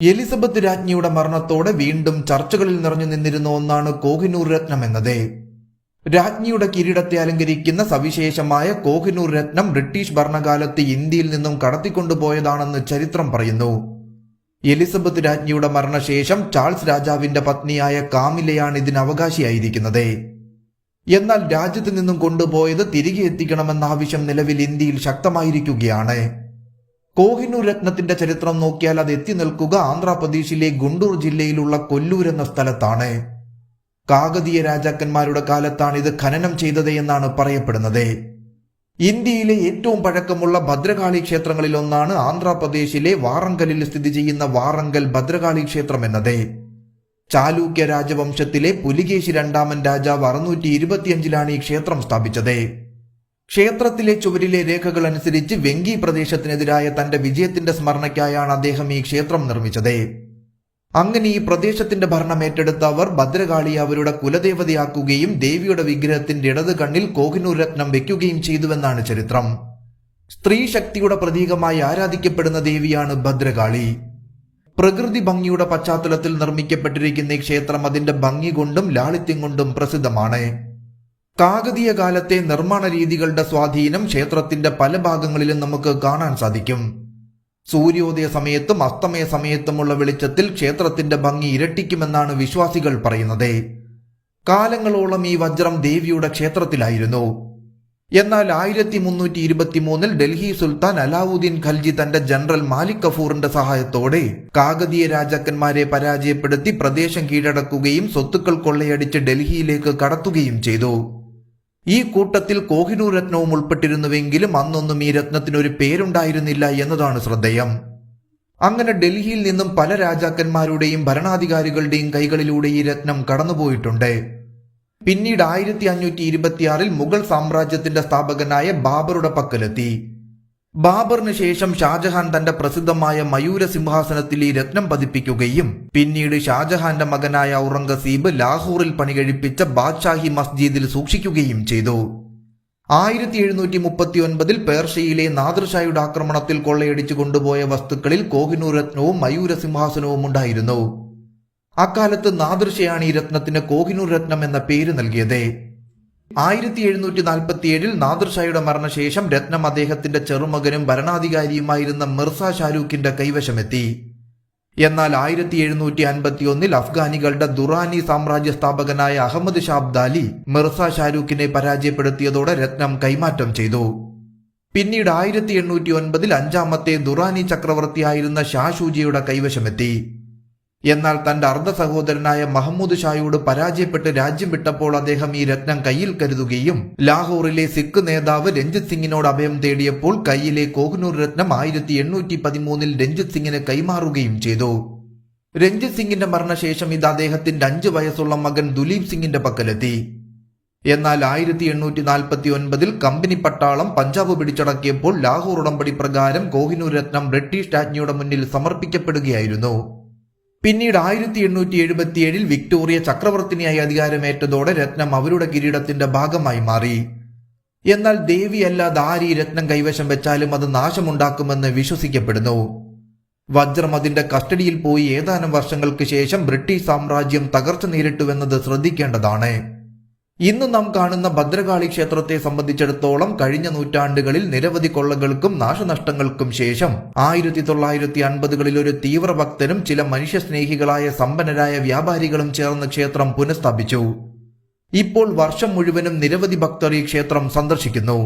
Elizabeth രാജ്ഞിയുടെ മരണത്തോടെ വീണ്ടും ചർച്ചകളിൽ നിറഞ്ഞു നിന്നിരുന്ന ഒന്നാണ് കോഹിനൂർ രത്നം എന്നത്. രാജ്ഞിയുടെ കിരീടത്തെ അലങ്കരിക്കുന്ന സവിശേഷമായ കോഹിനൂർ രത്നം ബ്രിട്ടീഷ് ഭരണകാലത്ത് ഇന്ത്യയിൽ നിന്നും കടത്തിക്കൊണ്ടുപോയതാണെന്ന് ചരിത്രം പറയുന്നു. എലിസബത്ത് രാജ്ഞിയുടെ മരണശേഷം ചാൾസ് രാജാവിന്റെ പത്നിയായ കാമിലയാണ് ഇതിന് അവകാശിയായിരിക്കുന്നത്. എന്നാൽ രാജ്യത്ത് നിന്നും കൊണ്ടുപോയത് തിരികെ എത്തിക്കണമെന്ന ആവശ്യം നിലവിൽ ഇന്ത്യയിൽ ശക്തമായിരിക്കുകയാണ്. കോഹിനൂർ രത്നത്തിന്റെ ചരിത്രം നോക്കിയാൽ അത് എത്തി നിൽക്കുക ആന്ധ്രാപ്രദേശിലെ ഗുണ്ടൂർ ജില്ലയിലുള്ള കൊല്ലൂർ എന്ന സ്ഥലത്താണ്. കാകതീയ രാജാക്കന്മാരുടെ കാലത്താണ് ഇത് ഖനനം ചെയ്തത് എന്നാണ് പറയപ്പെടുന്നത്. ഇന്ത്യയിലെ ഏറ്റവും പഴക്കമുള്ള ഭദ്രകാളി ക്ഷേത്രങ്ങളിൽ ഒന്നാണ് ആന്ധ്രാപ്രദേശിലെ വാറങ്കലിൽ സ്ഥിതി ചെയ്യുന്ന വാറങ്കൽ ഭദ്രകാളി ക്ഷേത്രം എന്നത്. ചാലൂക്യ രാജവംശത്തിലെ പുലികേശി രണ്ടാമൻ രാജാവ് 625 ഈ ക്ഷേത്രം സ്ഥാപിച്ചത്. ക്ഷേത്രത്തിലെ ചുവരിലെ രേഖകൾ അനുസരിച്ച് വെങ്കി പ്രദേശത്തിനെതിരായ തന്റെ വിജയത്തിന്റെ സ്മരണയ്ക്കായാണ് അദ്ദേഹം ഈ ക്ഷേത്രം നിർമ്മിച്ചത്. അങ്ങനെ ഈ പ്രദേശത്തിന്റെ ഭരണം ഏറ്റെടുത്ത അവർ ഭദ്രകാളിയെ അവരുടെ കുലദേവതയാക്കുകയും ദേവിയുടെ വിഗ്രഹത്തിന്റെ ഇടത് കണ്ണിൽ കോഹിനൂർ രത്നം വെക്കുകയും ചെയ്തുവെന്നാണ് ചരിത്രം. സ്ത്രീ ശക്തിയുടെ പ്രതീകമായി ആരാധിക്കപ്പെടുന്ന ദേവിയാണ് ഭദ്രകാളി. പ്രകൃതി ഭംഗിയുടെ പശ്ചാത്തലത്തിൽ നിർമ്മിക്കപ്പെട്ടിരിക്കുന്ന ഈ ക്ഷേത്രം അതിന്റെ ഭംഗി കൊണ്ടും ലാളിത്യം കൊണ്ടും പ്രസിദ്ധമാണ്. കാകതീയ കാലത്തെ നിർമ്മാണ രീതികളുടെ സ്വാധീനം ക്ഷേത്രത്തിന്റെ പല ഭാഗങ്ങളിലും നമുക്ക് കാണാൻ സാധിക്കും. സൂര്യോദയ സമയത്തും അസ്തമയ സമയത്തുമുള്ള വെളിച്ചത്തിൽ ക്ഷേത്രത്തിന്റെ ഭംഗി ഇരട്ടിക്കുമെന്നാണ് വിശ്വാസികൾ പറയുന്നത്. കാലങ്ങളോളം ഈ വജ്രം ദേവിയുടെ ക്ഷേത്രത്തിലായിരുന്നു. എന്നാൽ 1323 ഡൽഹി സുൽത്താൻ അലാവുദ്ദീൻ ഖൽജി തന്റെ ജനറൽ മാലിക് കഫൂറിന്റെ സഹായത്തോടെ കാകതീയ രാജാക്കന്മാരെ പരാജയപ്പെടുത്തി പ്രദേശം കീഴടക്കുകയും സ്വത്തുക്കൾ കൊള്ളയടിച്ച് ഡൽഹിയിലേക്ക് കടത്തുകയും ചെയ്തു. ഈ കൂട്ടത്തിൽ കോഹിനൂർ രത്നവും ഉൾപ്പെട്ടിരുന്നുവെങ്കിലും അന്നൊന്നും ഈ രത്നത്തിനൊരു പേരുണ്ടായിരുന്നില്ല എന്നതാണ് ശ്രദ്ധേയം. അങ്ങനെ ഡൽഹിയിൽ നിന്നും പല രാജാക്കന്മാരുടെയും ഭരണാധികാരികളുടെയും കൈകളിലൂടെ ഈ രത്നം കടന്നുപോയിട്ടുണ്ട്. പിന്നീട് 1526 മുഗൾ സാമ്രാജ്യത്തിന്റെ സ്ഥാപകനായ ബാബറുടെ പക്കലെത്തി. ബാബറിന് ശേഷം ഷാജഹാൻ തന്റെ പ്രസിദ്ധമായ മയൂര സിംഹാസനത്തിൽ ഈ രത്നം പതിപ്പിക്കുകയും പിന്നീട് ഷാജഹാന്റെ മകനായ ഔറംഗസീബ് ലാഹോറിൽ പണികഴിപ്പിച്ച ബാദ്ഷാഹി മസ്ജിദിൽ സൂക്ഷിക്കുകയും ചെയ്തു. 1739 പേർഷ്യയിലെ നാദിർഷായുടെ ആക്രമണത്തിൽ കൊള്ളയടിച്ചു കൊണ്ടുപോയ വസ്തുക്കളിൽ കോഹിനൂർ രത്നവും മയൂര സിംഹാസനവും ഉണ്ടായിരുന്നു. അക്കാലത്ത് നാദിർഷയാണ് ഈ രത്നത്തിന് കോഹിനൂർ രത്നം എന്ന പേര് നൽകിയത്. 1747 നാദിർഷായുടെ മരണശേഷം രത്നം അദ്ദേഹത്തിന്റെ ചെറുമകനും ഭരണാധികാരിയുമായിരുന്ന മിർസ ഷാരൂഖിന്റെ കൈവശമെത്തി. എന്നാൽ 1751 അഫ്ഗാനികളുടെ ദുറാനി സാമ്രാജ്യ സ്ഥാപകനായ അഹമ്മദ് ഷാ അബ്ദാലി മിർസ ഷാരൂഖിനെ പരാജയപ്പെടുത്തിയതോടെ രത്നം കൈമാറ്റം ചെയ്തു. പിന്നീട് 1809 അഞ്ചാമത്തെ ദുറാനി ചക്രവർത്തിയായിരുന്ന ഷാ ഷൂജിയുടെ കൈവശമെത്തി. എന്നാൽ തന്റെ അർദ്ധ സഹോദരനായ മഹമ്മൂദ് ഷായോട് പരാജയപ്പെട്ട് രാജ്യം വിട്ടപ്പോൾ അദ്ദേഹം ഈ രത്നം കയ്യിൽ കരുതുകയും ലാഹോറിലെ സിഖ് നേതാവ് രഞ്ജിത് സിംഗിനോട് അഭയം തേടിയപ്പോൾ കയ്യിലെ കോഹിനൂർ രത്നം 1813 രഞ്ജിത് സിംഗിന് കൈമാറുകയും ചെയ്തു. രഞ്ജിത് സിംഗിന്റെ മരണശേഷം ഇത് അദ്ദേഹത്തിന്റെ 5 വയസ്സുള്ള മകൻ ദുലീപ് സിംഗിന്റെ പക്കലെത്തി. എന്നാൽ 1849 കമ്പനി പട്ടാളം പഞ്ചാബ് പിടിച്ചടക്കിയപ്പോൾ ലാഹോർ ഉടമ്പടി പ്രകാരം കോഹിനൂർ രത്നം ബ്രിട്ടീഷ് രാജ്ഞിയുടെ മുന്നിൽ സമർപ്പിക്കപ്പെടുകയായിരുന്നു. പിന്നീട് 1877 വിക്ടോറിയ ചക്രവർത്തിനിയായി അധികാരമേറ്റതോടെ രത്നം അവരുടെ കിരീടത്തിന്റെ ഭാഗമായി മാറി. എന്നാൽ ദേവിയല്ലാതെ ആര് ഈ രത്നം കൈവശം വെച്ചാലും അത് നാശമുണ്ടാക്കുമെന്ന് വിശ്വസിക്കപ്പെടുന്നു. വജ്രം അതിന്റെ കസ്റ്റഡിയിൽ പോയി ഏതാനും വർഷങ്ങൾക്ക് ശേഷം ബ്രിട്ടീഷ് സാമ്രാജ്യം തകർച്ച നേരിട്ടുവെന്നത് ശ്രദ്ധിക്കേണ്ടതാണ്. ഇന്ന് നാം കാണുന്ന ഭദ്രകാളി ക്ഷേത്രത്തെ സംബന്ധിച്ചിടത്തോളം കഴിഞ്ഞ നൂറ്റാണ്ടുകളിൽ നിരവധി കൊള്ളകൾക്കും നാശനഷ്ടങ്ങൾക്കും ശേഷം 1950കളിൽ ഒരു തീവ്രഭക്തനും ചില മനുഷ്യസ്നേഹികളായ സമ്പന്നരായ വ്യാപാരികളും ചേർന്ന് ക്ഷേത്രം പുനഃസ്ഥാപിച്ചു. ഇപ്പോൾ വർഷം മുഴുവനും നിരവധി ഭക്തർ ഈ ക്ഷേത്രം സന്ദർശിക്കുന്നു.